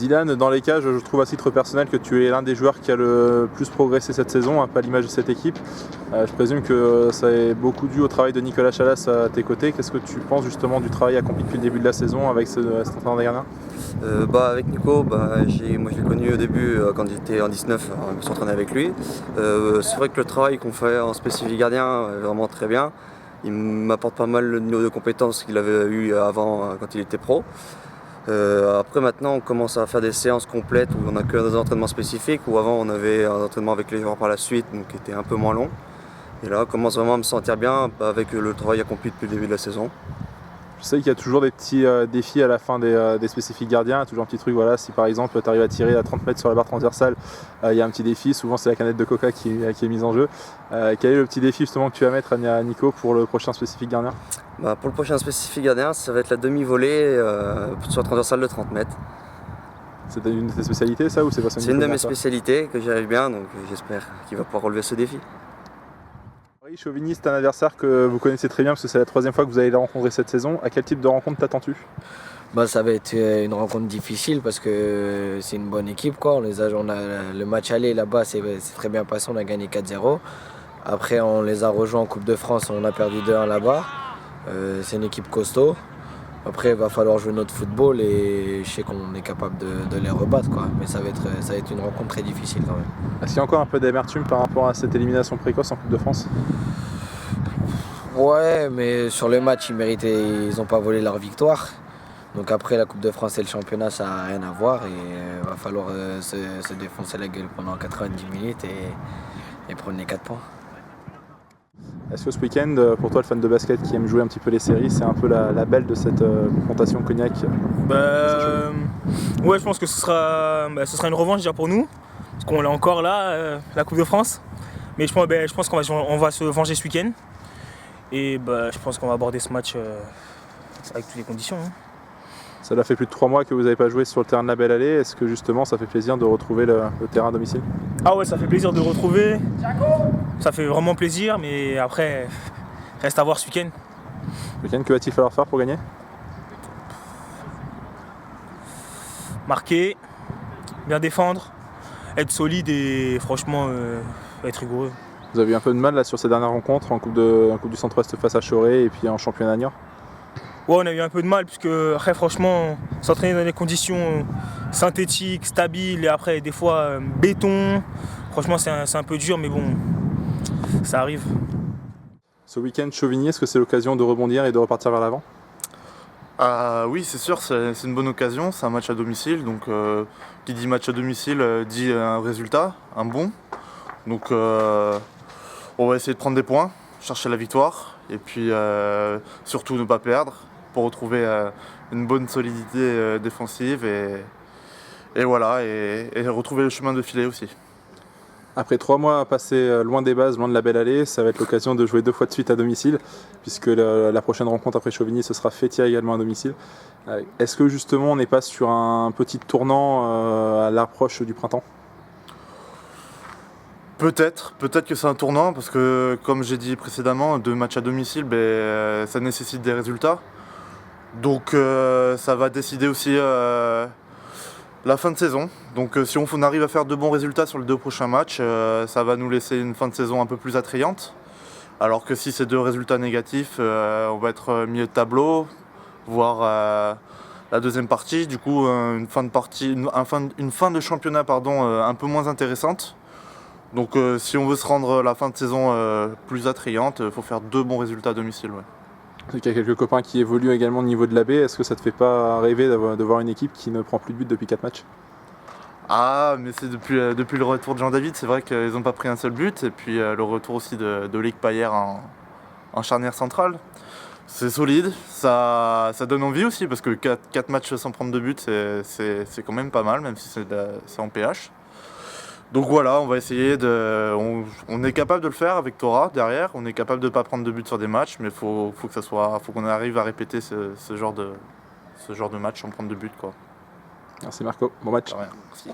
Dylan, dans les cages, je trouve à titre personnel que tu es l'un des joueurs qui a le plus progressé cette saison, un peu à l'image de cette équipe. Je présume que ça est beaucoup dû au travail de Nicolas Chalas à tes côtés. Qu'est-ce que tu penses justement du travail accompli depuis le début de la saison avec cet entraîneur des gardiens? Avec Nico, moi je l'ai connu au début quand il était en 19, je me suis entraîné avec lui. C'est vrai que le travail qu'on fait en spécifique gardien est vraiment très bien. Il m'apporte pas mal le niveau de compétences qu'il avait eu avant quand il était pro. Après maintenant on commence à faire des séances complètes où on n'a que des entraînements spécifiques, où avant on avait un entraînement avec les joueurs par la suite, donc qui était un peu moins long. Et là on commence vraiment à me sentir bien avec le travail accompli depuis le début de la saison. Je sais qu'il y a toujours des petits défis à la fin des spécifiques gardiens, toujours un petit truc, voilà, si par exemple tu arrives à tirer à 30 mètres sur la barre transversale, il y a un petit défi, souvent c'est la canette de coca qui est mise en jeu. Quel est le petit défi justement que tu vas mettre à Nico pour le prochain spécifique gardien? Pour le prochain spécifique gardien, ça va être la demi-volée sur la transversale de 30 mètres. C'est une de tes spécialités ça ou c'est pas ça? C'est une de mes spécialités que j'arrive bien, donc j'espère qu'il va pouvoir relever ce défi. Chauvigny, c'est un adversaire que vous connaissez très bien parce que c'est la troisième fois que vous allez le rencontrer cette saison. À quel type de rencontre t'attends-tu? Ça va être une rencontre difficile parce que c'est une bonne équipe, quoi. On a le match aller là-bas, c'est très bien passé, on a gagné 4-0. Après on les a rejoints en Coupe de France, on a perdu 2-1 là-bas. C'est une équipe costaud. Après il va falloir jouer notre football et je sais qu'on est capable de les rebattre, quoi. Mais ça va être une rencontre très difficile quand même. Est-ce qu'il y a encore un peu d'amertume par rapport à cette élimination précoce en Coupe de France? Ouais, mais sur le match ils n'ont pas volé leur victoire. Donc après la Coupe de France et le championnat, ça n'a rien à voir et il va falloir se défoncer la gueule pendant 90 minutes et prendre les 4 points. Est-ce que ce week-end, pour toi le fan de basket qui aime jouer un petit peu les séries, c'est un peu la belle de cette confrontation Cognac? Ouais, je pense que ce sera une revanche déjà pour nous, parce qu'on l'a encore là, la Coupe de France. Mais je pense qu'on va se venger ce week-end. Et je pense qu'on va aborder ce match avec toutes les conditions. Ça fait plus de 3 mois que vous n'avez pas joué sur le terrain de la Belle Allée. Est-ce que justement ça fait plaisir de retrouver le terrain à domicile? Ah ouais, ça fait plaisir de retrouver. Ça fait vraiment plaisir, mais après, reste à voir ce week-end. Ce week-end, que va-t-il falloir faire pour gagner? Marquer, bien défendre, être solide et franchement être rigoureux. Vous avez eu un peu de mal là sur ces dernières rencontres en Coupe du Centre-Ouest face à Choré et puis en championnat Niort? Ouais, on a eu un peu de mal puisque après franchement s'entraîner dans des conditions synthétiques, stabiles et après des fois béton, franchement c'est un peu dur mais bon, ça arrive. Ce week-end Chauvigny, est-ce que c'est l'occasion de rebondir et de repartir vers l'avant? Oui, c'est sûr, c'est une bonne occasion, c'est un match à domicile, donc qui dit match à domicile dit un résultat, un bon. Donc on va essayer de prendre des points, chercher la victoire et puis surtout ne pas perdre pour retrouver une bonne solidité défensive et voilà, et retrouver le chemin de filet aussi. Après 3 mois passés loin des bases, loin de la Belle Allée, ça va être l'occasion de jouer 2 fois de suite à domicile, puisque la prochaine rencontre après Chauvigny, ce sera Fétia également à domicile. Est-ce que justement on n'est pas sur un petit tournant à l'approche du printemps? Peut-être que c'est un tournant, parce que comme j'ai dit précédemment, 2 matchs à domicile, ça nécessite des résultats. Donc ça va décider aussi la fin de saison. Donc si on arrive à faire de bons résultats sur les 2 prochains matchs, ça va nous laisser une fin de saison un peu plus attrayante. Alors que si c'est 2 résultats négatifs, on va être milieu de tableau, voire la deuxième partie. Du coup, une fin de championnat un peu moins intéressante. Donc si on veut se rendre la fin de saison plus attrayante, il faut faire 2 bons résultats à domicile. Ouais. Il y a quelques copains qui évoluent également au niveau de la baie. Est-ce que ça te fait pas rêver de voir une équipe qui ne prend plus de but depuis 4 matchs? Ah, mais c'est depuis le retour de Jean-David, c'est vrai qu'ils n'ont pas pris un seul but. Et puis le retour aussi de Loïc Payer en charnière centrale. C'est solide, ça donne envie aussi, parce que 4 matchs sans prendre de but, c'est quand même pas mal, même si c'est en PH. Donc voilà, on va essayer on est capable de le faire avec Torah derrière, on est capable de ne pas prendre de but sur des matchs, mais faut qu'on arrive à répéter ce genre de match sans prendre de but, quoi. Merci Marco, bon match. De rien, merci.